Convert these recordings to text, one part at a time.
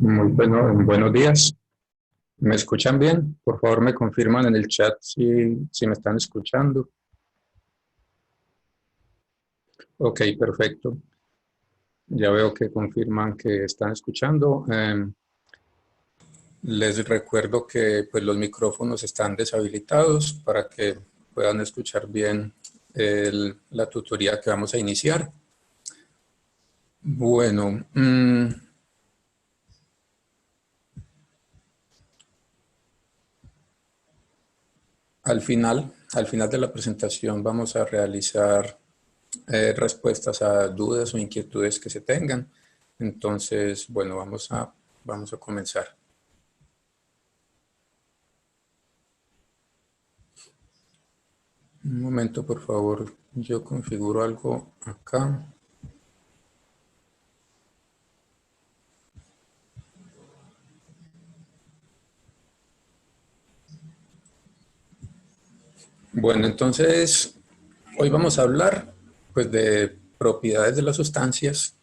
Muy bueno, buenos días. ¿Me escuchan bien? Por favor, me confirman en el chat si me están escuchando. Ok, perfecto. Ya veo que confirman que están escuchando. Les recuerdo que pues, los micrófonos están deshabilitados para que puedan escuchar bien la tutoría que vamos a iniciar. Bueno, al final de la presentación vamos a realizar respuestas a dudas o inquietudes que se tengan. Entonces, bueno, vamos a comenzar. Un momento, por favor, yo configuro algo acá. Bueno, entonces, hoy vamos a hablar pues, de propiedades de las sustancias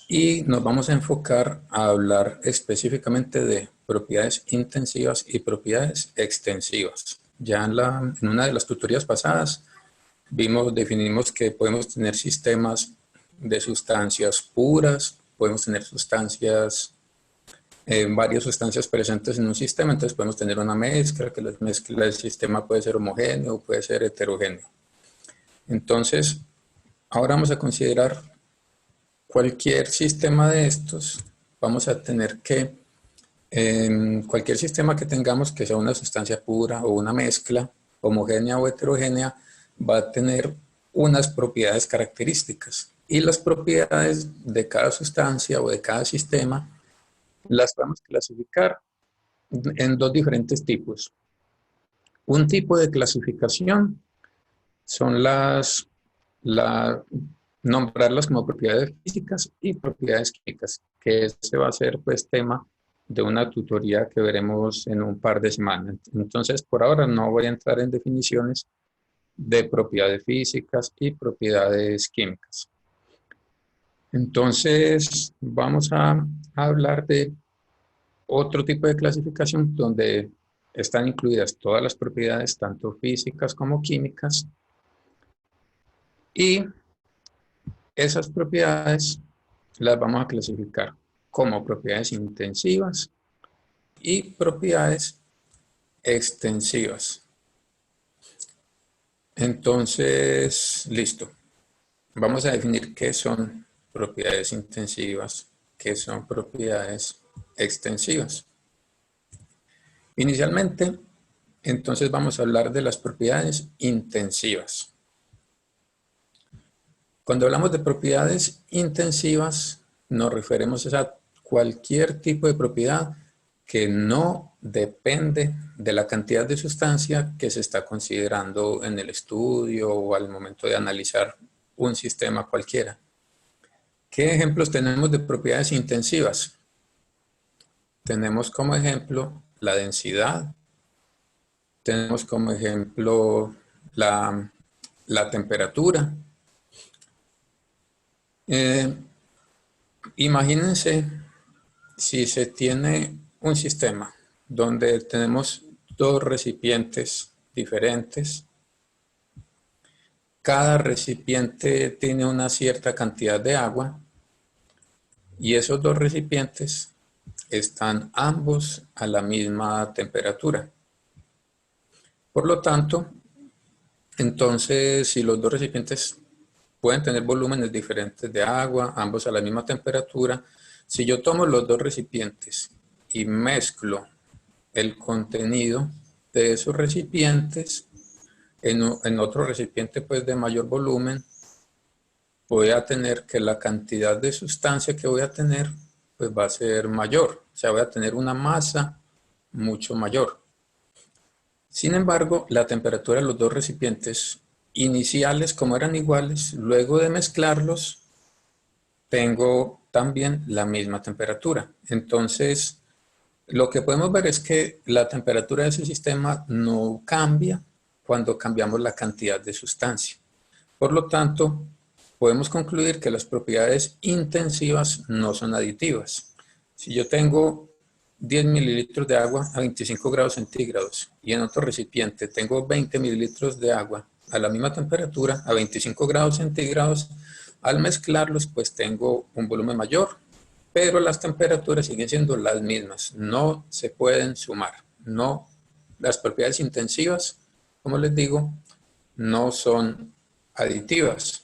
y nos vamos a enfocar a hablar específicamente de propiedades intensivas y propiedades extensivas. Ya en una de las tutorías pasadas definimos que podemos tener sistemas de sustancias puras, podemos tener sustancias, varias sustancias presentes en un sistema, entonces podemos tener una mezcla, que la mezcla del sistema puede ser homogéneo o puede ser heterogéneo. Entonces, ahora vamos a considerar cualquier sistema de estos, vamos a tener que, en cualquier sistema que tengamos, que sea una sustancia pura o una mezcla, homogénea o heterogénea, va a tener unas propiedades características. Y las propiedades de cada sustancia o de cada sistema las vamos a clasificar en dos diferentes tipos. Un tipo de clasificación son nombrarlas como propiedades físicas y propiedades químicas, que ese va a ser pues tema de una tutoría que veremos en un par de semanas. Entonces, por ahora no voy a entrar en definiciones de propiedades físicas y propiedades químicas. Entonces, vamos a hablar de otro tipo de clasificación donde están incluidas todas las propiedades, tanto físicas como químicas, y esas propiedades las vamos a clasificar como propiedades intensivas y propiedades extensivas. Entonces, listo. Vamos a definir qué son propiedades intensivas, qué son propiedades extensivas. Inicialmente, entonces vamos a hablar de las propiedades intensivas. Cuando hablamos de propiedades intensivas, nos referimos a cualquier tipo de propiedad que no depende de la cantidad de sustancia que se está considerando en el estudio o al momento de analizar un sistema cualquiera. ¿Qué ejemplos tenemos de propiedades intensivas? Tenemos como ejemplo la densidad, tenemos como ejemplo la temperatura. Imagínense si se tiene un sistema donde tenemos dos recipientes diferentes, cada recipiente tiene una cierta cantidad de agua y esos dos recipientes están ambos a la misma temperatura. Por lo tanto, entonces, si los dos recipientes pueden tener volúmenes diferentes de agua, ambos a la misma temperatura, si yo tomo los dos recipientes y mezclo el contenido de esos recipientes en otro recipiente pues de mayor volumen, voy a tener que la cantidad de sustancia que voy a tener pues va a ser mayor, o sea, voy a tener una masa mucho mayor. Sin embargo, la temperatura de los dos recipientes iniciales, como eran iguales, luego de mezclarlos, tengo también la misma temperatura. Entonces, lo que podemos ver es que la temperatura de ese sistema no cambia cuando cambiamos la cantidad de sustancia. Por lo tanto, podemos concluir que las propiedades intensivas no son aditivas. Si yo tengo 10 mililitros de agua a 25 grados centígrados y en otro recipiente tengo 20 mililitros de agua a la misma temperatura, a 25 grados centígrados, al mezclarlos pues tengo un volumen mayor, pero las temperaturas siguen siendo las mismas, no se pueden sumar. No, las propiedades intensivas, como les digo, no son aditivas.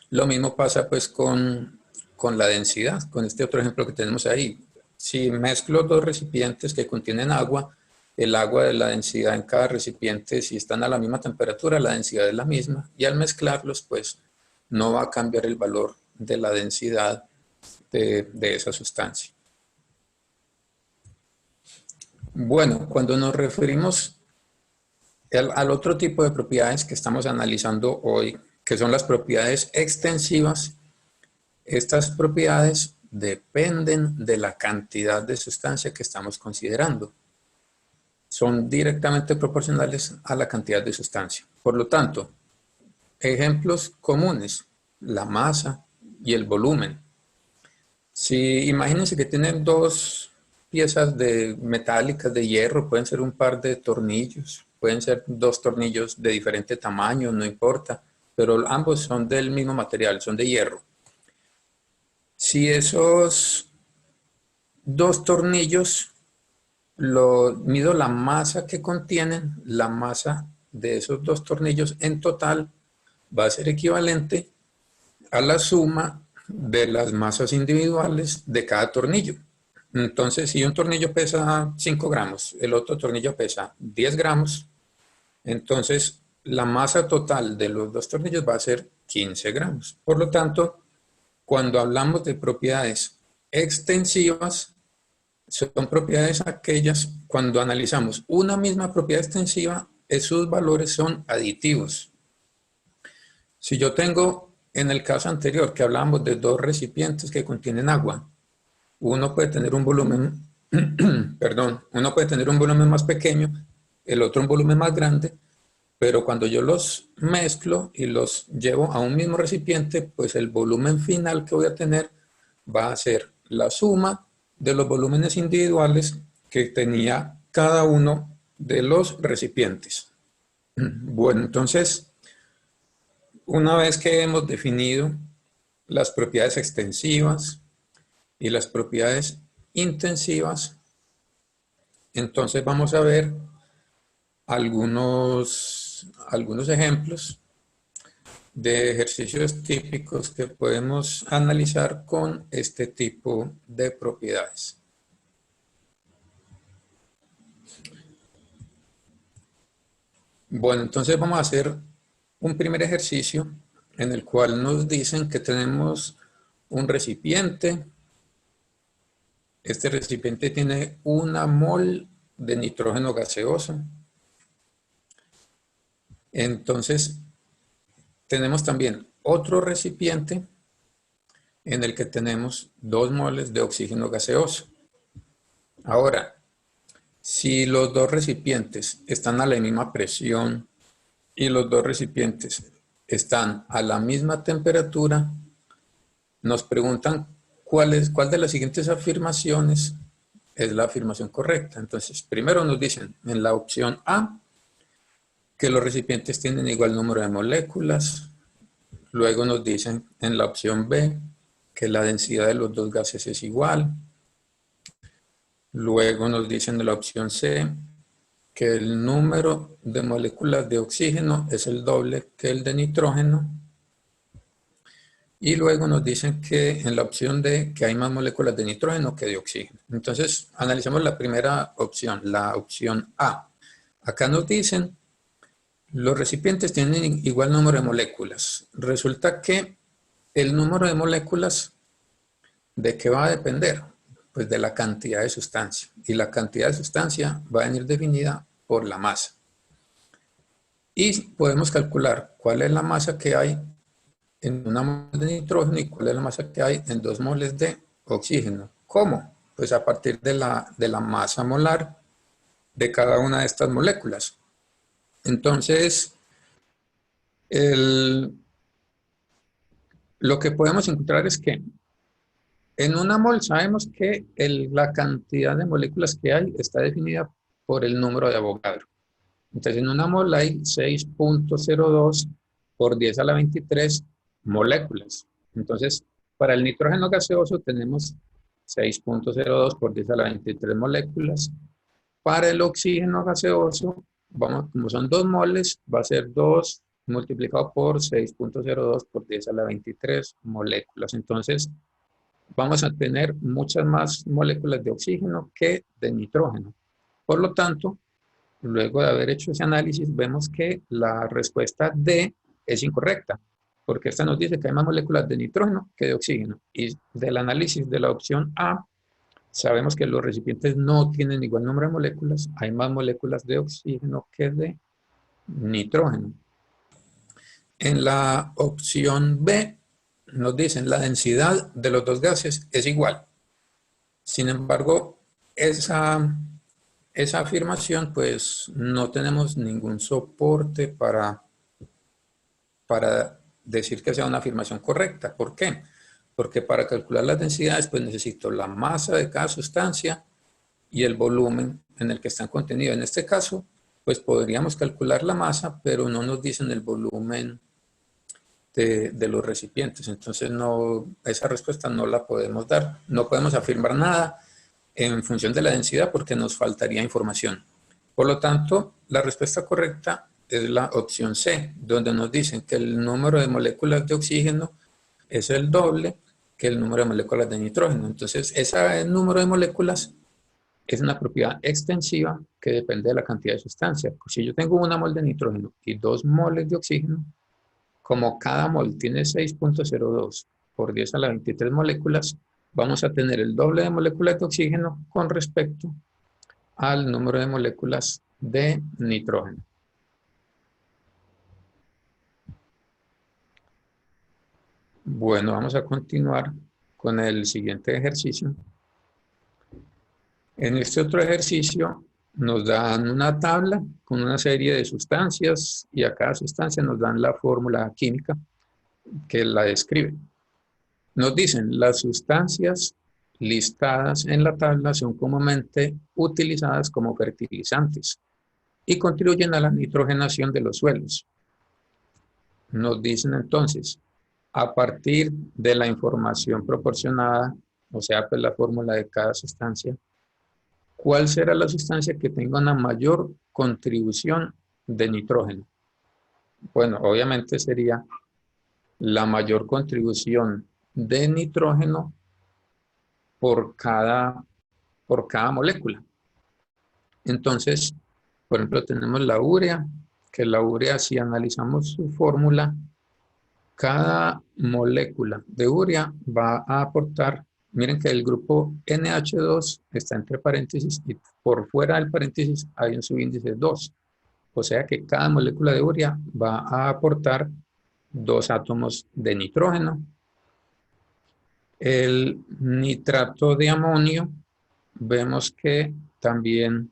Lo mismo pasa pues con la densidad, con este otro ejemplo que tenemos ahí. Si mezclo dos recipientes que contienen agua, el agua de la densidad en cada recipiente, si están a la misma temperatura, la densidad es la misma, y al mezclarlos pues no va a cambiar el valor de la densidad de esa sustancia. Bueno, cuando nos referimos al otro tipo de propiedades que estamos analizando hoy, que son las propiedades extensivas, estas propiedades dependen de la cantidad de sustancia que estamos considerando. Son directamente proporcionales a la cantidad de sustancia. Por lo tanto, ejemplos comunes, la masa y el volumen. Si imagínense que tienen dos piezas metálicas de hierro, pueden ser un par de tornillos, pueden ser dos tornillos de diferente tamaño, no importa. pero ambos son del mismo material, son de hierro. Si esos dos tornillos mido la masa que contienen, la masa de esos dos tornillos en total va a ser equivalente a la suma de las masas individuales de cada tornillo. Entonces, si un tornillo pesa 5 gramos, el otro tornillo pesa 10 gramos, entonces la masa total de los dos tornillos va a ser 15 gramos. Por lo tanto, cuando hablamos de propiedades extensivas, son propiedades aquellas cuando analizamos una misma propiedad extensiva, esos valores son aditivos. Si yo tengo, en el caso anterior que hablábamos de dos recipientes que contienen agua, uno puede tener un volumen, perdón, uno puede tener un volumen más pequeño, el otro un volumen más grande, pero cuando yo los mezclo y los llevo a un mismo recipiente, pues el volumen final que voy a tener va a ser la suma de los volúmenes individuales que tenía cada uno de los recipientes. Bueno, entonces, una vez que hemos definido las propiedades extensivas y las propiedades intensivas, entonces vamos a ver algunos ejemplos de ejercicios típicos que podemos analizar con este tipo de propiedades. Bueno, entonces vamos a hacer un primer ejercicio en el cual nos dicen que tenemos un recipiente. Este recipiente tiene 1 mol de nitrógeno gaseoso. Entonces, tenemos también otro recipiente en el que tenemos 2 moles de oxígeno gaseoso. Ahora, si los dos recipientes están a la misma presión y los dos recipientes están a la misma temperatura, nos preguntan cuál de las siguientes afirmaciones es la afirmación correcta. Entonces, primero nos dicen en la opción A que los recipientes tienen igual número de moléculas. Luego nos dicen en la opción B que la densidad de los dos gases es igual. Luego nos dicen en la opción C que el número de moléculas de oxígeno es el doble que el de nitrógeno. Y luego nos dicen que en la opción D que hay más moléculas de nitrógeno que de oxígeno. Entonces, analicemos la primera opción, la opción A. Acá nos dicen, los recipientes tienen igual número de moléculas. Resulta que el número de moléculas, ¿de qué va a depender? Pues de la cantidad de sustancia. Y la cantidad de sustancia va a venir definida por la masa. Y podemos calcular cuál es la masa que hay en 1 mol de nitrógeno y cuál es la masa que hay en 2 moles de oxígeno. ¿Cómo? Pues a partir de la masa molar de cada una de estas moléculas. Entonces, lo que podemos encontrar es que en 1 mol sabemos que la cantidad de moléculas que hay está definida por el número de Avogadro. Entonces, en 1 mol hay 6.02 por 10 a la 23 moléculas. Entonces, para el nitrógeno gaseoso tenemos 6.02 por 10 a la 23 moléculas. Para el oxígeno gaseoso, como son 2 moles, va a ser 2 multiplicado por 6.02 por 10 a la 23 moléculas. Entonces, vamos a tener muchas más moléculas de oxígeno que de nitrógeno. Por lo tanto, luego de haber hecho ese análisis, vemos que la respuesta D es incorrecta, porque esta nos dice que hay más moléculas de nitrógeno que de oxígeno. Y del análisis de la opción A, sabemos que los recipientes no tienen igual número de moléculas, hay más moléculas de oxígeno que de nitrógeno. En la opción B, nos dicen la densidad de los dos gases es igual. Sin embargo, esa afirmación, pues no tenemos ningún soporte para decir que sea una afirmación correcta. ¿Por qué? Porque para calcular las densidades, pues necesito la masa de cada sustancia y el volumen en el que están contenidos. En este caso, pues podríamos calcular la masa, pero no nos dicen el volumen de los recipientes. Entonces, esa respuesta no la podemos dar. No podemos afirmar nada en función de la densidad porque nos faltaría información. Por lo tanto, la respuesta correcta es la opción C, donde nos dicen que el número de moléculas de oxígeno es el doble que el número de moléculas de nitrógeno. Entonces, ese número de moléculas es una propiedad extensiva que depende de la cantidad de sustancia. Pues si yo tengo 1 mol de nitrógeno y 2 moles de oxígeno, como cada mol tiene 6.02 por 10 a la 23 moléculas, vamos a tener el doble de moléculas de oxígeno con respecto al número de moléculas de nitrógeno. Bueno, vamos a continuar con el siguiente ejercicio. En este otro ejercicio nos dan una tabla con una serie de sustancias y a cada sustancia nos dan la fórmula química que la describe. Nos dicen, las sustancias listadas en la tabla son comúnmente utilizadas como fertilizantes y contribuyen a la nitrogenación de los suelos. Nos dicen entonces, a partir de la información proporcionada, o sea, pues la fórmula de cada sustancia, ¿cuál será la sustancia que tenga una mayor contribución de nitrógeno? Bueno, obviamente sería la mayor contribución de nitrógeno por cada molécula. Entonces, por ejemplo, tenemos la urea, que la urea, si analizamos su fórmula, cada molécula de urea va a aportar, miren que el grupo NH2 está entre paréntesis y por fuera del paréntesis hay un subíndice 2. O sea que cada molécula de urea va a aportar 2 átomos de nitrógeno. El nitrato de amonio, vemos que también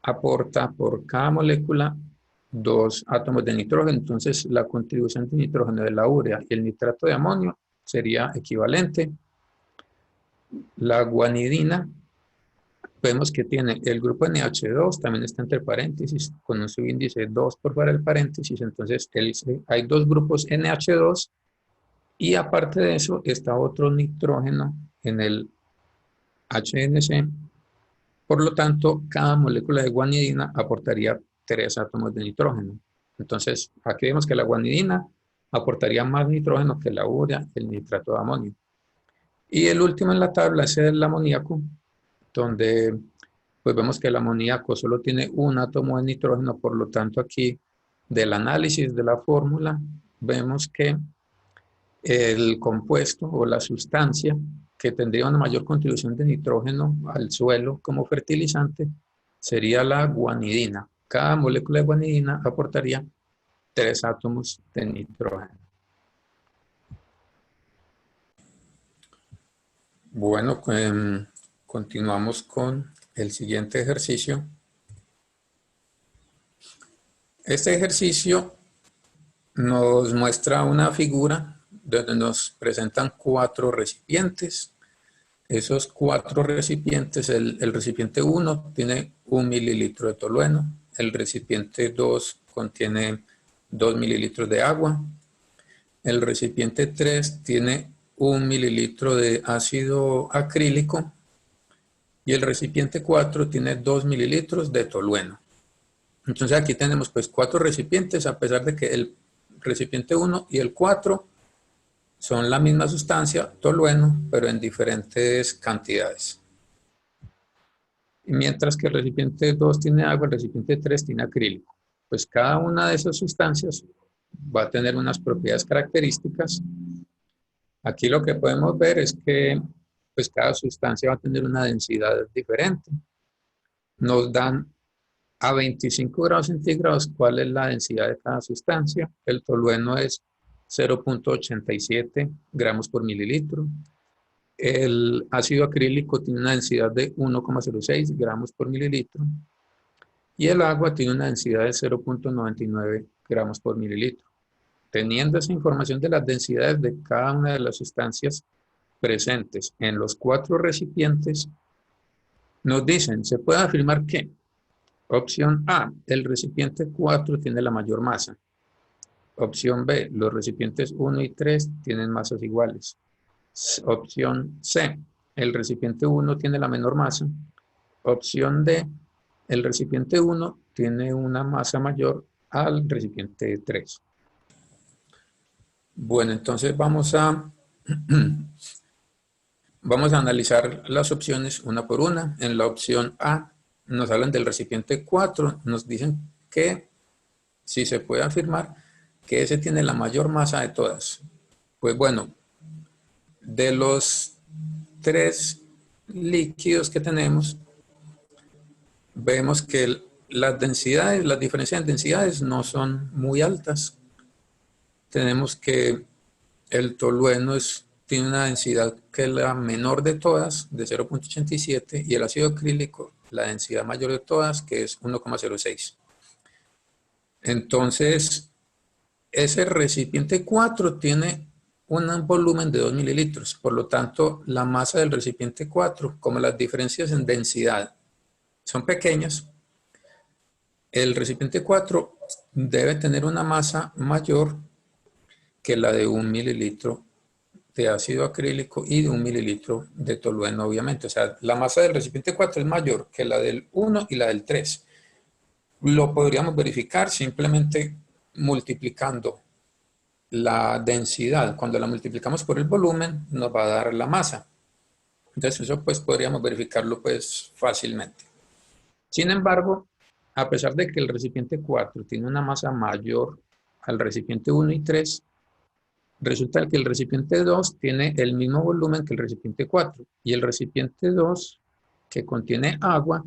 aporta por cada molécula 2 átomos de nitrógeno. Entonces, la contribución de nitrógeno de la urea y el nitrato de amonio sería equivalente. La guanidina, vemos que tiene el grupo NH2, también está entre paréntesis, con un subíndice 2 por fuera del paréntesis. Entonces, hay 2 grupos NH2 y aparte de eso está otro nitrógeno en el HNC. Por lo tanto, cada molécula de guanidina aportaría 3 átomos de nitrógeno. Entonces, aquí vemos que la guanidina aportaría más nitrógeno que la urea, el nitrato de amonio. Y el último en la tabla es el amoníaco, donde pues vemos que el amoníaco solo tiene un átomo de nitrógeno, por lo tanto aquí del análisis de la fórmula vemos que el compuesto o la sustancia que tendría una mayor contribución de nitrógeno al suelo como fertilizante sería la guanidina. Cada molécula de guanidina aportaría 3 átomos de nitrógeno. Bueno, continuamos con el siguiente ejercicio. Este ejercicio nos muestra una figura donde nos presentan 4 recipientes. Esos 4 recipientes, el recipiente 1 tiene 1 mililitro de tolueno, el recipiente 2 contiene 2 mililitros de agua, el recipiente 3 tiene 1 mililitro de ácido acrílico y el recipiente 4 tiene 2 mililitros de tolueno. Entonces aquí tenemos pues 4 recipientes, a pesar de que el recipiente 1 y el 4 son la misma sustancia, tolueno, pero en diferentes cantidades. Y mientras que el recipiente 2 tiene agua, el recipiente 3 tiene acrílico. Pues cada una de esas sustancias va a tener unas propiedades características. Aquí lo que podemos ver es que pues cada sustancia va a tener una densidad diferente. Nos dan a 25 grados centígrados cuál es la densidad de cada sustancia. El tolueno es 0.87 gramos por mililitro. El ácido acrílico tiene una densidad de 1,06 gramos por mililitro. Y el agua tiene una densidad de 0.99 gramos por mililitro. Teniendo esa información de las densidades de cada una de las sustancias presentes en los 4 recipientes, nos dicen, se puede afirmar que, opción A, el recipiente 4 tiene la mayor masa. Opción B, los recipientes 1 y 3 tienen masas iguales. Opción C, el recipiente 1 tiene la menor masa. Opción D, el recipiente 1 tiene una masa mayor al recipiente 3. Bueno, entonces vamos a analizar las opciones una por una. En la opción A nos hablan del recipiente 4, nos dicen que si se puede afirmar que ese tiene la mayor masa de todas. Pues bueno, de los 3 líquidos que tenemos, vemos que las densidades, las diferencias en densidades no son muy altas. Tenemos que el tolueno tiene una densidad que es la menor de todas, de 0.87, y el ácido acrílico, la densidad mayor de todas, que es 1,06. Entonces, ese recipiente 4 tiene un volumen de 2 mililitros, por lo tanto, la masa del recipiente 4, como las diferencias en densidad son pequeñas, el recipiente 4 debe tener una masa mayor que la de 1 mililitro de ácido acrílico y de 1 mililitro de tolueno, obviamente. O sea, la masa del recipiente 4 es mayor que la del 1 y la del 3. Lo podríamos verificar simplemente multiplicando la densidad. Cuando la multiplicamos por el volumen, nos va a dar la masa. Entonces, eso pues podríamos verificarlo pues fácilmente. Sin embargo, a pesar de que el recipiente 4 tiene una masa mayor al recipiente 1 y 3, resulta que el recipiente 2 tiene el mismo volumen que el recipiente 4 y el recipiente 2 que contiene agua,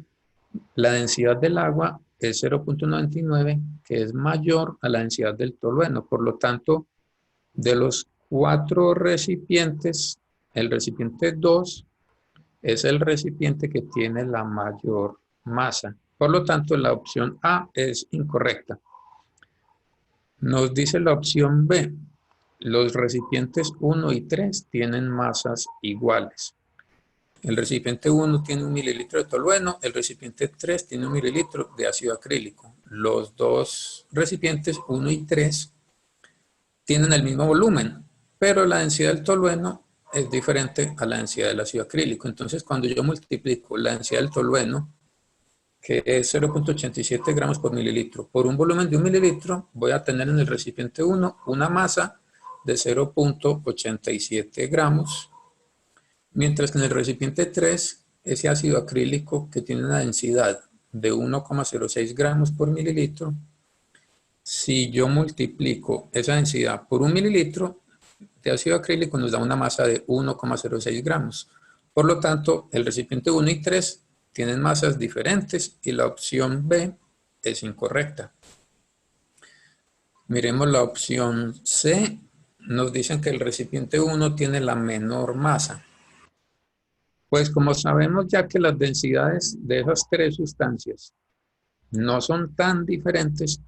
la densidad del agua es 0.99, que es mayor a la densidad del tolueno. Por lo tanto, de los 4 recipientes, el recipiente 2 es el recipiente que tiene la mayor masa. Por lo tanto, la opción A es incorrecta. Nos dice la opción B, los recipientes 1 y 3 tienen masas iguales. El recipiente 1 tiene 1 mililitro de tolueno, el recipiente 3 tiene 1 mililitro de ácido acrílico. Los dos recipientes 1 y 3 tienen el mismo volumen, pero la densidad del tolueno es diferente a la densidad del ácido acrílico. Entonces, cuando yo multiplico la densidad del tolueno, que es 0.87 gramos por mililitro, por un volumen de 1 mililitro, voy a tener en el recipiente 1 una masa de 0.87 gramos, mientras que en el recipiente 3, ese ácido acrílico que tiene una densidad de 1,06 gramos por mililitro, si yo multiplico esa densidad por 1 mililitro de ácido acrílico, nos da una masa de 1,06 gramos. Por lo tanto, el recipiente 1 y 3 tienen masas diferentes y la opción B es incorrecta. Miremos la opción C. Nos dicen que el recipiente 1 tiene la menor masa. Pues como sabemos ya que las densidades de esas 3 sustancias no son tan diferentes,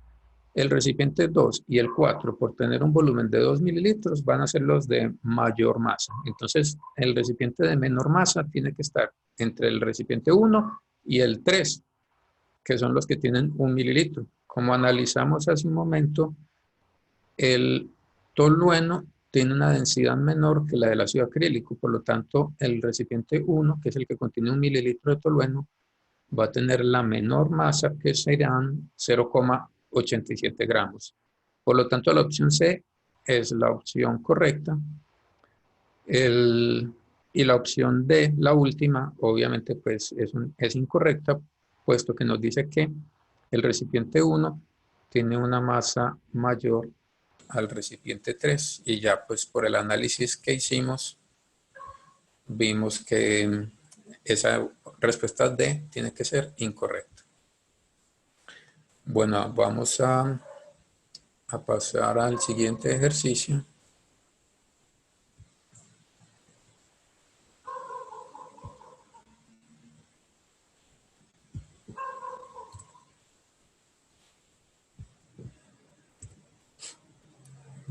el recipiente 2 y el 4, por tener un volumen de 2 mililitros, van a ser los de mayor masa. Entonces, el recipiente de menor masa tiene que estar entre el recipiente 1 y el 3, que son los que tienen 1 mililitro. Como analizamos hace un momento, el tolueno tiene una densidad menor que la del ácido acrílico, por lo tanto, el recipiente 1, que es el que contiene 1 mililitro de tolueno, va a tener la menor masa, que serán 0,87 gramos. Por lo tanto, la opción C es la opción correcta. Y la opción D, la última, obviamente pues es incorrecta, puesto que nos dice que el recipiente 1 tiene una masa mayor al recipiente 3 y ya pues por el análisis que hicimos vimos que esa respuesta D tiene que ser incorrecta. Bueno, vamos a pasar al siguiente ejercicio.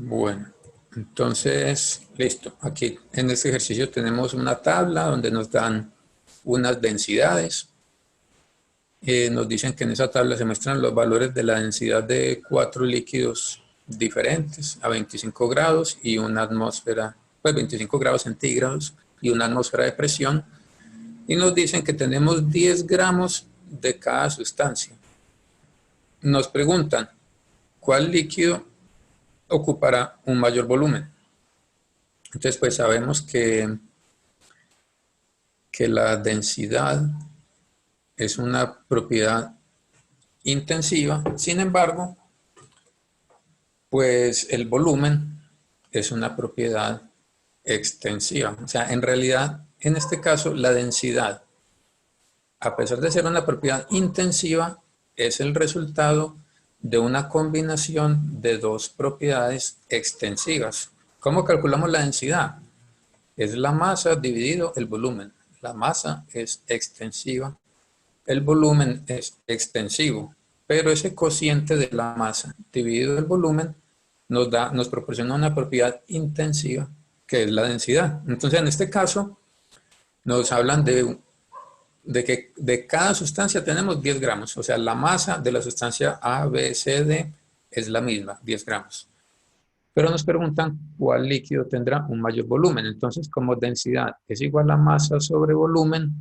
Bueno, entonces, listo. Aquí en este ejercicio tenemos una tabla donde nos dan unas densidades. Nos dicen que en esa tabla se muestran los valores de la densidad de 4 líquidos diferentes a 25 grados y una atmósfera, pues 25 grados centígrados y una atmósfera de presión, y nos dicen que tenemos 10 gramos de cada sustancia. Nos preguntan, ¿cuál líquido ocupará un mayor volumen? Entonces, pues sabemos que la densidad es una propiedad intensiva, sin embargo, pues el volumen es una propiedad extensiva. O sea, en realidad, en este caso, la densidad, a pesar de ser una propiedad intensiva, es el resultado de una combinación de dos propiedades extensivas. ¿Cómo calculamos la densidad? Es la masa dividido el volumen. La masa es extensiva, el volumen es extensivo, pero ese cociente de la masa dividido el volumen nos proporciona una propiedad intensiva, que es la densidad. Entonces, en este caso, nos hablan de que de cada sustancia tenemos 10 gramos, o sea, la masa de la sustancia A, B, C, D es la misma, 10 gramos. Pero nos preguntan cuál líquido tendrá un mayor volumen. Entonces, como densidad es igual a masa sobre volumen,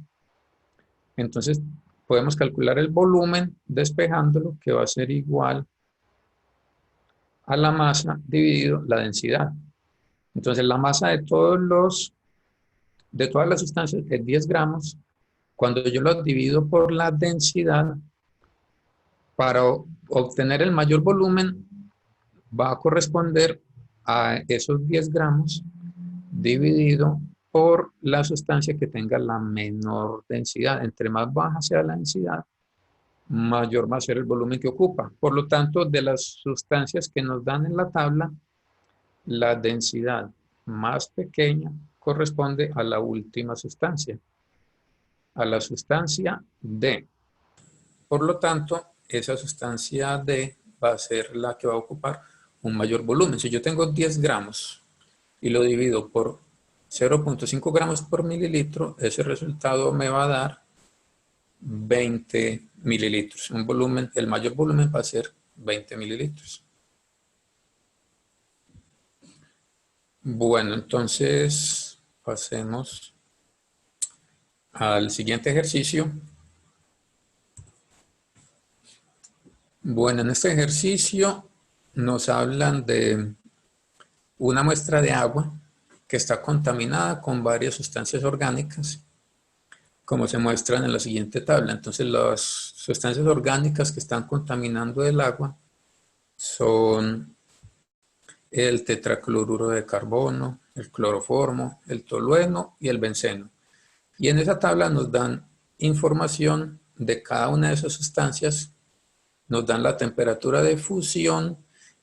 entonces podemos calcular el volumen despejándolo, que va a ser igual a la masa dividido la densidad. Entonces, la masa de todas las sustancias es 10 gramos. Cuando yo lo divido por la densidad, para obtener el mayor volumen, va a corresponder a esos 10 gramos dividido por la sustancia que tenga la menor densidad. Entre más baja sea la densidad, mayor va a ser el volumen que ocupa. Por lo tanto, de las sustancias que nos dan en la tabla, la densidad más pequeña corresponde a la última sustancia, a la sustancia D. Por lo tanto, esa sustancia D va a ser la que va a ocupar un mayor volumen. Si yo tengo 10 gramos y lo divido por 0.5 gramos por mililitro, ese resultado me va a dar 20 mililitros. Un volumen, el mayor volumen va a ser 20 mililitros. Bueno, entonces pasemos al siguiente ejercicio. Bueno, en este ejercicio nos hablan de una muestra de agua que está contaminada con varias sustancias orgánicas, como se muestran en la siguiente tabla. Entonces, las sustancias orgánicas que están contaminando el agua son el tetracloruro de carbono, el cloroformo, el tolueno y el benceno. Y en esa tabla nos dan información de cada una de esas sustancias, nos dan la temperatura de fusión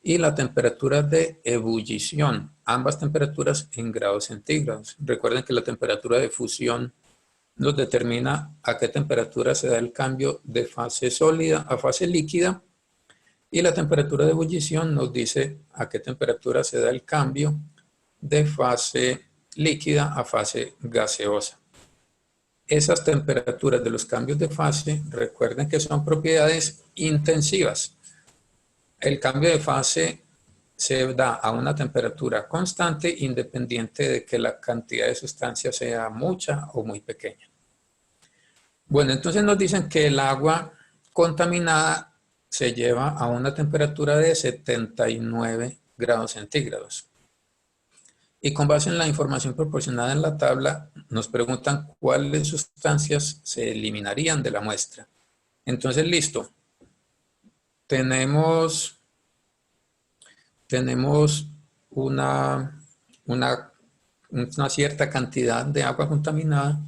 y la temperatura de ebullición, ambas temperaturas en grados centígrados. Recuerden que la temperatura de fusión nos determina a qué temperatura se da el cambio de fase sólida a fase líquida, y la temperatura de ebullición nos dice a qué temperatura se da el cambio de fase líquida a fase gaseosa. Esas temperaturas de los cambios de fase, recuerden que son propiedades intensivas. El cambio de fase se da a una temperatura constante independiente de que la cantidad de sustancia sea mucha o muy pequeña. Bueno, entonces nos dicen que el agua contaminada se lleva a una temperatura de 79 grados centígrados. Y con base en la información proporcionada en la tabla, nos preguntan cuáles sustancias se eliminarían de la muestra. Entonces, listo. Tenemos una cierta cantidad de agua contaminada,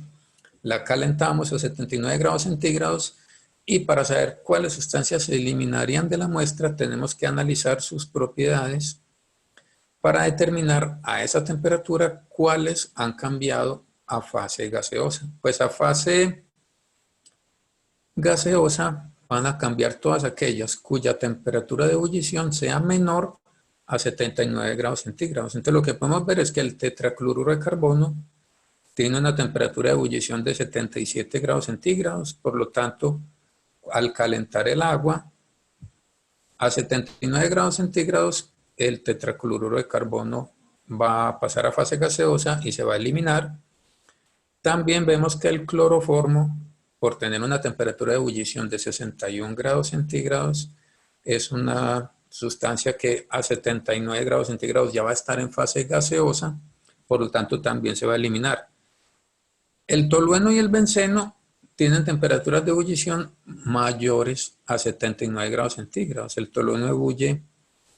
la calentamos a 79 grados centígrados, y para saber cuáles sustancias se eliminarían de la muestra, tenemos que analizar sus propiedades para determinar a esa temperatura cuáles han cambiado a fase gaseosa. Pues a fase gaseosa van a cambiar todas aquellas cuya temperatura de ebullición sea menor a 79 grados centígrados. Entonces lo que podemos ver es que el tetracloruro de carbono tiene una temperatura de ebullición de 77 grados centígrados, por lo tanto, al calentar el agua a 79 grados centígrados, el tetracloruro de carbono va a pasar a fase gaseosa y se va a eliminar. También vemos que el cloroformo, por tener una temperatura de ebullición de 61 grados centígrados, es una sustancia que a 79 grados centígrados ya va a estar en fase gaseosa, por lo tanto también se va a eliminar. El tolueno y el benceno tienen temperaturas de ebullición mayores a 79 grados centígrados. El tolueno ebulle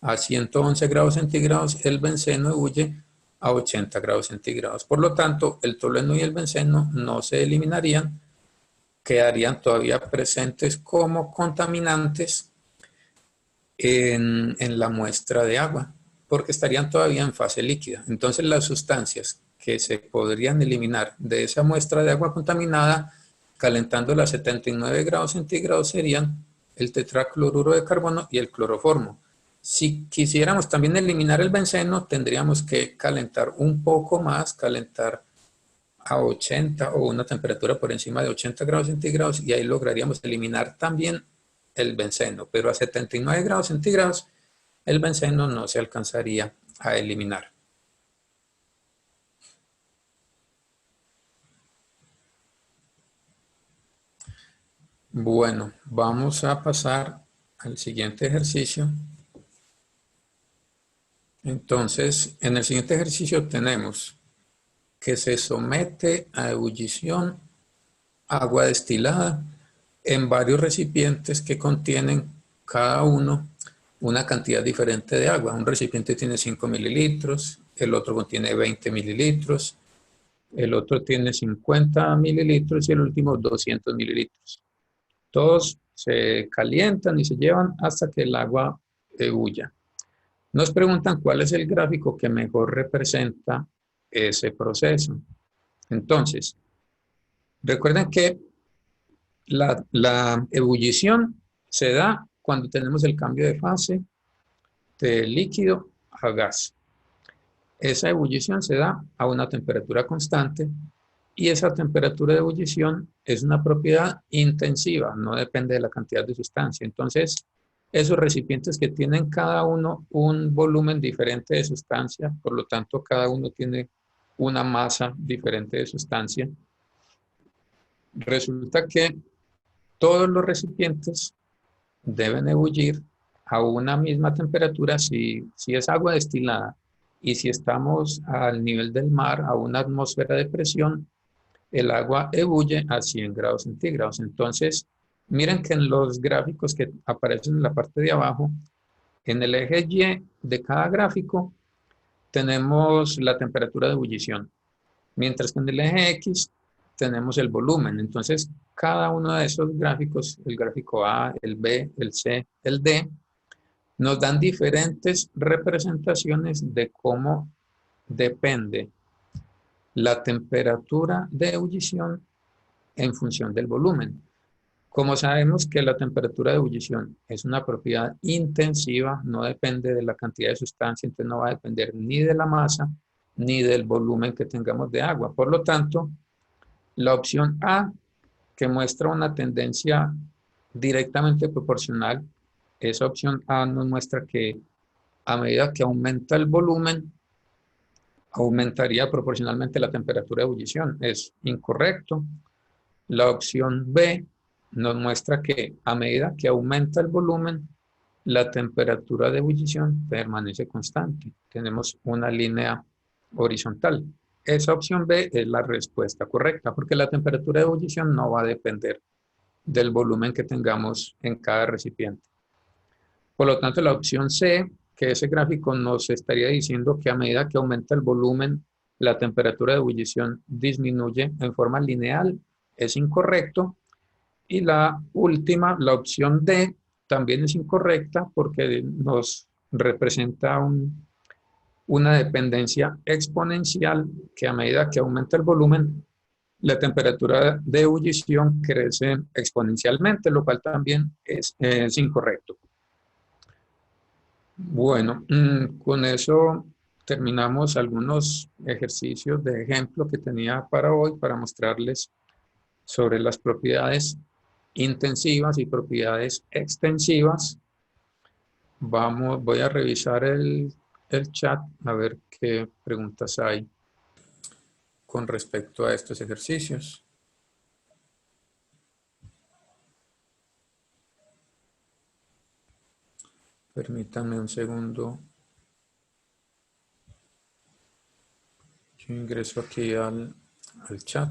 a 111 grados centígrados, el benceno ebulle a 80 grados centígrados. Por lo tanto, el tolueno y el benceno no se eliminarían, quedarían todavía presentes como contaminantes en la muestra de agua, porque estarían todavía en fase líquida. Entonces, las sustancias que se podrían eliminar de esa muestra de agua contaminada, calentándola a 79 grados centígrados, serían el tetracloruro de carbono y el cloroformo. Si quisiéramos también eliminar el benceno, tendríamos que calentar un poco más, calentar a 80 o una temperatura por encima de 80 grados centígrados, y ahí lograríamos eliminar también el benceno, pero a 79 grados centígrados el benceno no se alcanzaría a eliminar. Bueno, vamos a pasar al siguiente ejercicio. Entonces, en el siguiente ejercicio tenemos que se somete a ebullición agua destilada en varios recipientes que contienen cada uno una cantidad diferente de agua. Un recipiente tiene 5 mililitros, el otro contiene 20 mililitros, el otro tiene 50 mililitros y el último 200 mililitros. Todos se calientan y se llevan hasta que el agua ebulla. Nos preguntan cuál es el gráfico que mejor representa ese proceso. Entonces, recuerden que la ebullición se da cuando tenemos el cambio de fase de líquido a gas. Esa ebullición se da a una temperatura constante y esa temperatura de ebullición es una propiedad intensiva, no depende de la cantidad de sustancia. Entonces, esos recipientes que tienen cada uno un volumen diferente de sustancia, por lo tanto, cada uno tiene una masa diferente de sustancia, resulta que todos los recipientes deben ebullir a una misma temperatura si es agua destilada y si estamos al nivel del mar, a una atmósfera de presión, el agua ebulle a 100 grados centígrados. Entonces, miren que en los gráficos que aparecen en la parte de abajo, en el eje Y de cada gráfico tenemos la temperatura de ebullición, mientras que en el eje X tenemos el volumen. Entonces, cada uno de esos gráficos, el gráfico A, el B, el C, el D, nos dan diferentes representaciones de cómo depende la temperatura de ebullición en función del volumen. Como sabemos que la temperatura de ebullición es una propiedad intensiva, no depende de la cantidad de sustancia, entonces no va a depender ni de la masa ni del volumen que tengamos de agua. Por lo tanto, la opción A, que muestra una tendencia directamente proporcional, esa opción A nos muestra que a medida que aumenta el volumen, aumentaría proporcionalmente la temperatura de ebullición. Es incorrecto. La opción B nos muestra que a medida que aumenta el volumen, la temperatura de ebullición permanece constante. Tenemos una línea horizontal. Esa opción B es la respuesta correcta, porque la temperatura de ebullición no va a depender del volumen que tengamos en cada recipiente. Por lo tanto, la opción C, que ese gráfico nos estaría diciendo que a medida que aumenta el volumen, la temperatura de ebullición disminuye en forma lineal, es incorrecto. Y la última, la opción D, también es incorrecta porque nos representa una dependencia exponencial que a medida que aumenta el volumen, la temperatura de ebullición crece exponencialmente, lo cual también es incorrecto. Bueno, con eso terminamos algunos ejercicios de ejemplo que tenía para hoy para mostrarles sobre las propiedades intensivas y propiedades extensivas Voy a revisar el chat a ver qué preguntas hay con respecto a estos ejercicios. Permítanme un segundo. Yo ingreso aquí al chat.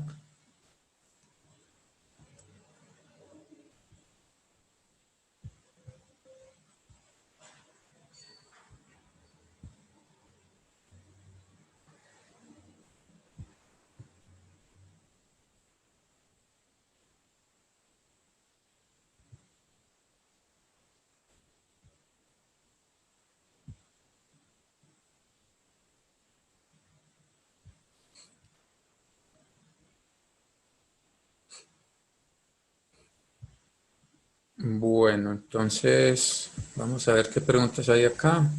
Bueno, entonces vamos a ver qué preguntas hay acá.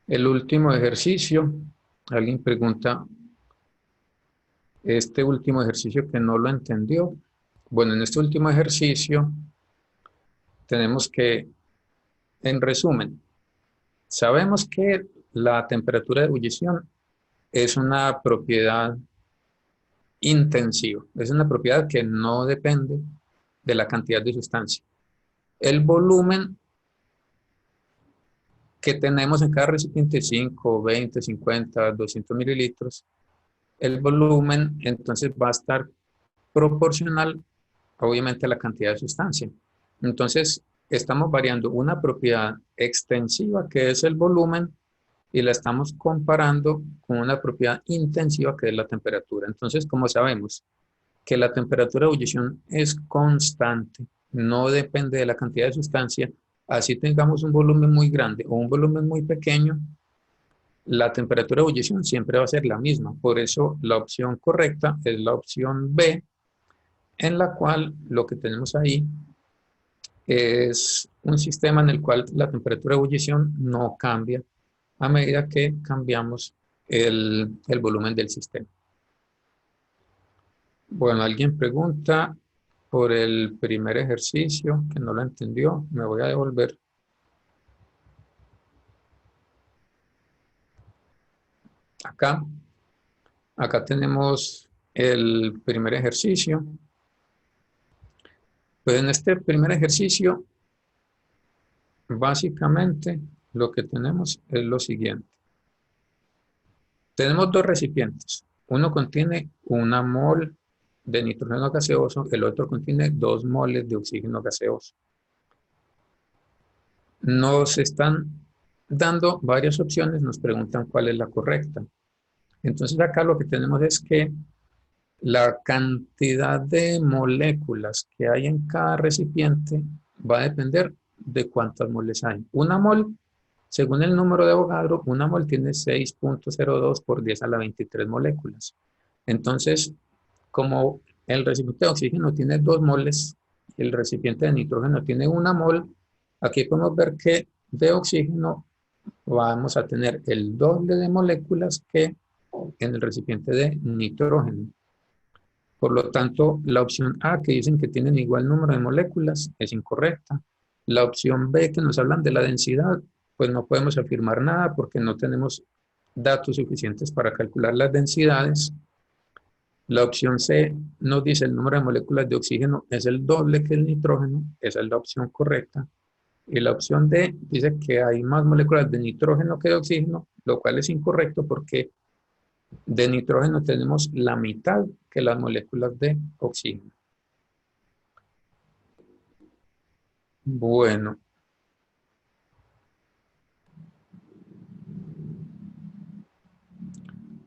El último ejercicio, alguien pregunta, este último ejercicio que no lo entendió. Bueno, en este último ejercicio tenemos que, en resumen, sabemos que la temperatura de ebullición es una propiedad intensiva, es una propiedad que no depende de la cantidad de sustancia. El volumen que tenemos en cada recipiente, 5, 20, 50, 200 mililitros, el volumen entonces va a estar proporcional obviamente a la cantidad de sustancia. Entonces, estamos variando una propiedad extensiva que es el volumen y la estamos comparando con una propiedad intensiva que es la temperatura. Entonces, como sabemos que la temperatura de ebullición es constante, no depende de la cantidad de sustancia, así tengamos un volumen muy grande o un volumen muy pequeño, la temperatura de ebullición siempre va a ser la misma. Por eso la opción correcta es la opción B, en la cual lo que tenemos ahí es un sistema en el cual la temperatura de ebullición no cambia a medida que cambiamos el volumen del sistema. Bueno, alguien pregunta por el primer ejercicio que no lo entendió. Me voy a devolver. Acá, acá tenemos el primer ejercicio. Pues en este primer ejercicio, básicamente lo que tenemos es lo siguiente. Tenemos dos recipientes. Uno contiene una mol de nitrógeno gaseoso, el otro contiene 2 moles de oxígeno gaseoso. Nos están dando varias opciones, nos preguntan cuál es la correcta. Entonces acá lo que tenemos es que la cantidad de moléculas que hay en cada recipiente va a depender de cuántas moles hay. Una mol, según el número de Avogadro, una mol tiene 6.02 por 10 a la 23 moléculas. Entonces, como el recipiente de oxígeno tiene 2 moles y el recipiente de nitrógeno tiene una mol, aquí podemos ver que de oxígeno vamos a tener el doble de moléculas que en el recipiente de nitrógeno. Por lo tanto, la opción A, que dicen que tienen igual número de moléculas, es incorrecta. La opción B, que nos hablan de la densidad, pues no podemos afirmar nada porque no tenemos datos suficientes para calcular las densidades. La opción C nos dice el número de moléculas de oxígeno es el doble que el nitrógeno, esa es la opción correcta. Y la opción D dice que hay más moléculas de nitrógeno que de oxígeno, lo cual es incorrecto porque de nitrógeno tenemos la mitad que las moléculas de oxígeno. Bueno,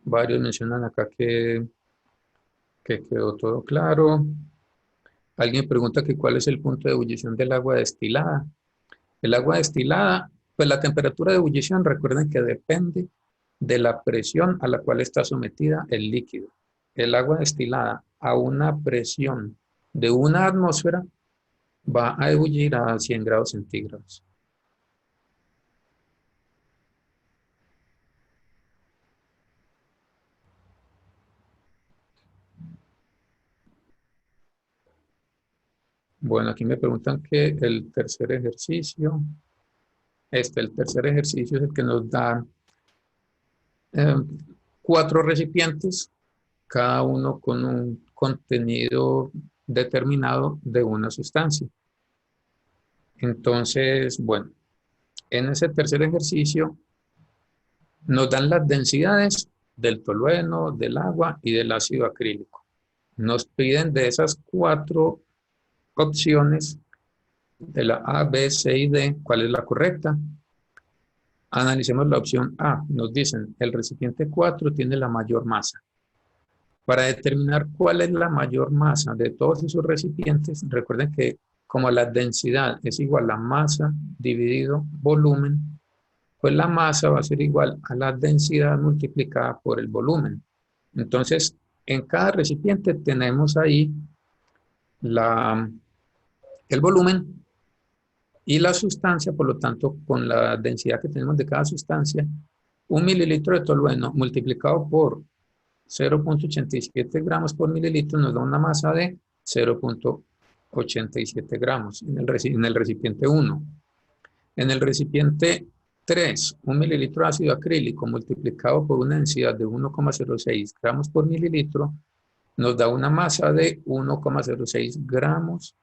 varios mencionan acá que quedó todo claro. Alguien pregunta que cuál es el punto de ebullición del agua destilada. El agua destilada, pues la temperatura de ebullición, recuerden que depende de la presión a la cual está sometida el líquido. El agua destilada a una presión de una atmósfera va a ebullir a 100 grados centígrados. Bueno, aquí me preguntan que el tercer ejercicio, el tercer ejercicio es el que nos da eh, 4 recipientes, cada uno con un contenido determinado de una sustancia. Entonces, bueno, en ese tercer ejercicio nos dan las densidades del tolueno, del agua y del ácido acrílico. Nos piden de esas 4 opciones, de la A, B, C y D, cuál es la correcta. Analicemos la opción A. Nos dicen, el recipiente 4 tiene la mayor masa. Para determinar cuál es la mayor masa de todos esos recipientes, recuerden que como la densidad es igual a masa dividido volumen, pues la masa va a ser igual a la densidad multiplicada por el volumen. Entonces, en cada recipiente tenemos ahí el volumen y la sustancia, por lo tanto, con la densidad que tenemos de cada sustancia, 1 mililitro de tolueno multiplicado por 0,87 gramos por mililitro nos da una masa de 0,87 gramos en el recipiente 1. En el recipiente 3, 1 mililitro de ácido acrílico multiplicado por una densidad de 1,06 gramos por mililitro nos da una masa de 1,06 gramos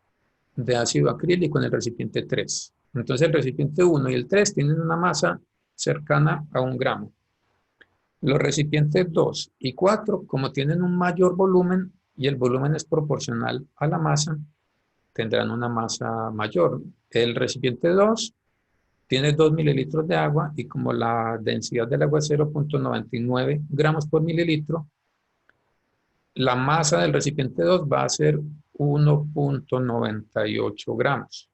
de ácido acrílico en el recipiente 3. Entonces el recipiente 1 y el 3 tienen una masa cercana a 1 gramo. Los recipientes 2 y 4, como tienen un mayor volumen y el volumen es proporcional a la masa, tendrán una masa mayor. El recipiente 2 tiene 2 mililitros de agua y como la densidad del agua es 0,99 gramos por mililitro, la masa del recipiente 2 va a ser 1,98 gramos.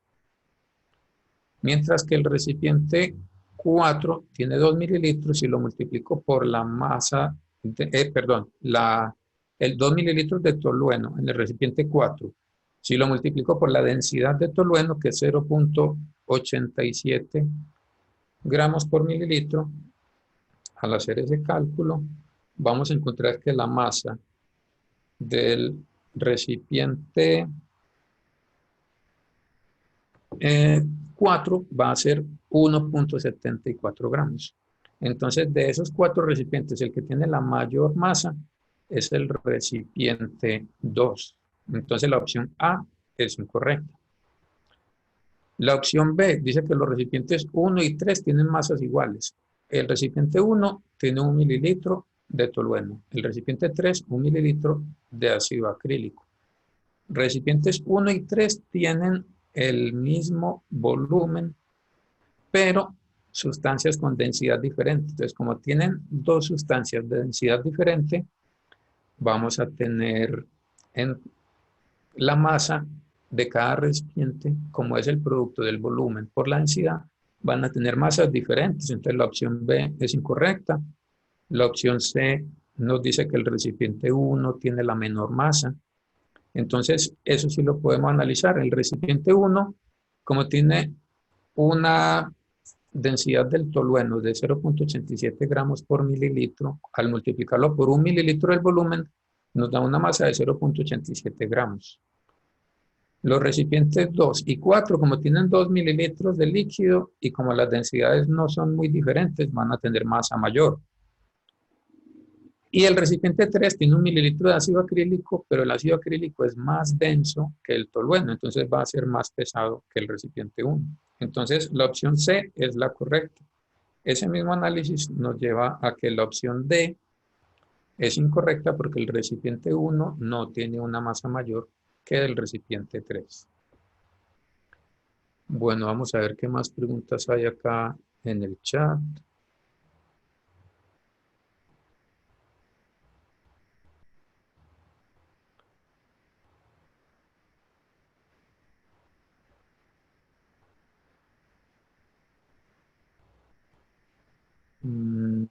Mientras que el recipiente 4 tiene 2 mililitros y lo multiplico por la masa, el 2 mililitros de tolueno en el recipiente 4. Si lo multiplico por la densidad de tolueno, que es 0,87 gramos por mililitro, al hacer ese cálculo, vamos a encontrar que la masa del recipiente 4 va a ser 1,74 gramos. Entonces, de esos 4 recipientes, el que tiene la mayor masa es el recipiente 2. Entonces, la opción A es incorrecta. La opción B dice que los recipientes 1 y 3 tienen masas iguales. El recipiente 1 tiene 1 mililitro de tolueno. El recipiente 3, 1 mililitro de ácido acrílico. Recipientes 1 y 3 tienen el mismo volumen, pero sustancias con densidad diferente. Entonces, como tienen 2 sustancias de densidad diferente, vamos a tener en la masa de cada recipiente, como es el producto del volumen por la densidad, van a tener masas diferentes. Entonces, la opción B es incorrecta. La opción C nos dice que el recipiente 1 tiene la menor masa. Entonces, eso sí lo podemos analizar. El recipiente 1, como tiene una densidad del tolueno de 0,87 gramos por mililitro, al multiplicarlo por 1 mililitro del volumen, nos da una masa de 0,87 gramos. Los recipientes 2 y 4, como tienen 2 mililitros de líquido y como las densidades no son muy diferentes, van a tener masa mayor. Y el recipiente 3 tiene 1 mililitro de ácido acrílico, pero el ácido acrílico es más denso que el tolueno, entonces va a ser más pesado que el recipiente 1. Entonces, la opción C es la correcta. Ese mismo análisis nos lleva a que la opción D es incorrecta porque el recipiente 1 no tiene una masa mayor que el recipiente 3. Bueno, vamos a ver qué más preguntas hay acá en el chat. Mm,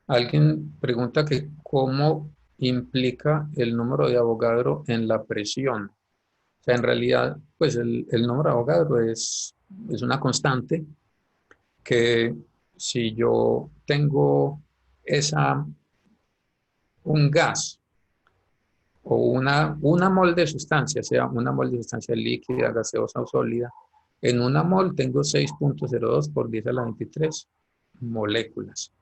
Alguien pregunta que cómo implica el número de Avogadro en la presión. O sea, en realidad, pues el número de Avogadro es una constante que si yo tengo esa un gas o una mol de sustancia, sea una mol de sustancia líquida, gaseosa o sólida, en una mol tengo 6.02 por 10 a la 23 moléculas,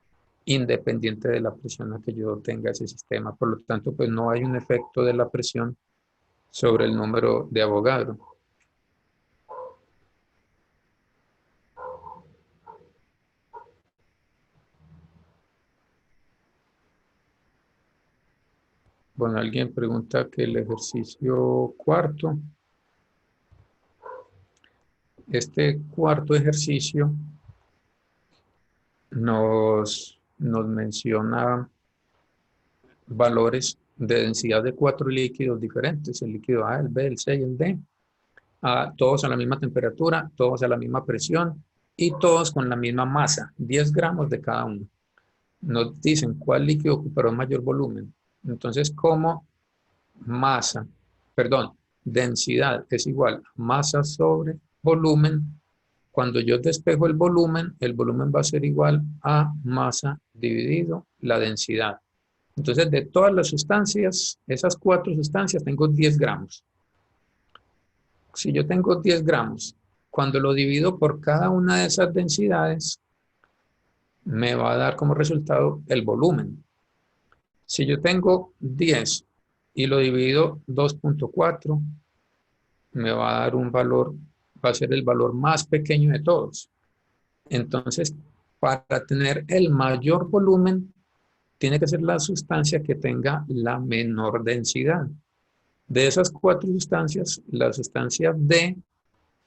independiente de la presión a que yo tenga ese sistema. Por lo tanto, pues no hay un efecto de la presión sobre el número de Avogadro. Bueno, alguien pregunta que el ejercicio cuarto, este cuarto ejercicio nos menciona valores de densidad de 4 líquidos diferentes, el líquido A, el B, el C y el D, todos a la misma temperatura, todos a la misma presión y todos con la misma masa, 10 gramos de cada uno. Nos dicen cuál líquido ocupará un mayor volumen. Entonces, como masa, perdón, densidad es igual a masa sobre volumen, cuando yo despejo el volumen va a ser igual a masa dividido la densidad. Entonces, de todas las sustancias, esas 4 sustancias, tengo 10 gramos. Si yo tengo 10 gramos, cuando lo divido por cada una de esas densidades, me va a dar como resultado el volumen. Si yo tengo 10 y lo divido 2.4, me va a dar un valor, va a ser el valor más pequeño de todos. Entonces, para tener el mayor volumen, tiene que ser la sustancia que tenga la menor densidad. De esas 4 sustancias, la sustancia D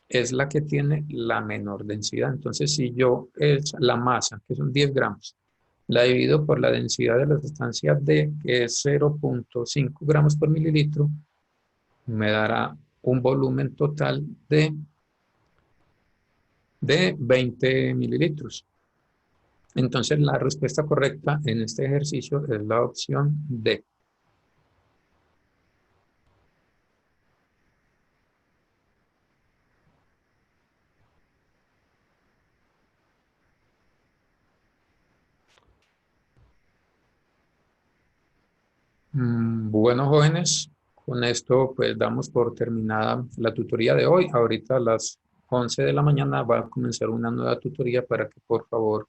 es la que tiene la menor densidad. Entonces, si yo es la masa, que son 10 gramos, la divido por la densidad de la sustancia D, que es 0.5 gramos por mililitro, me dará un volumen total de 20 mililitros. Entonces, la respuesta correcta en este ejercicio es la opción D. Bueno, jóvenes, con esto pues damos por terminada la tutoría de hoy. Ahorita a las 11 de la mañana va a comenzar una nueva tutoría para que por favor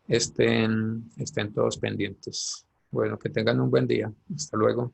estén todos pendientes. Bueno, que tengan un buen día. Hasta luego.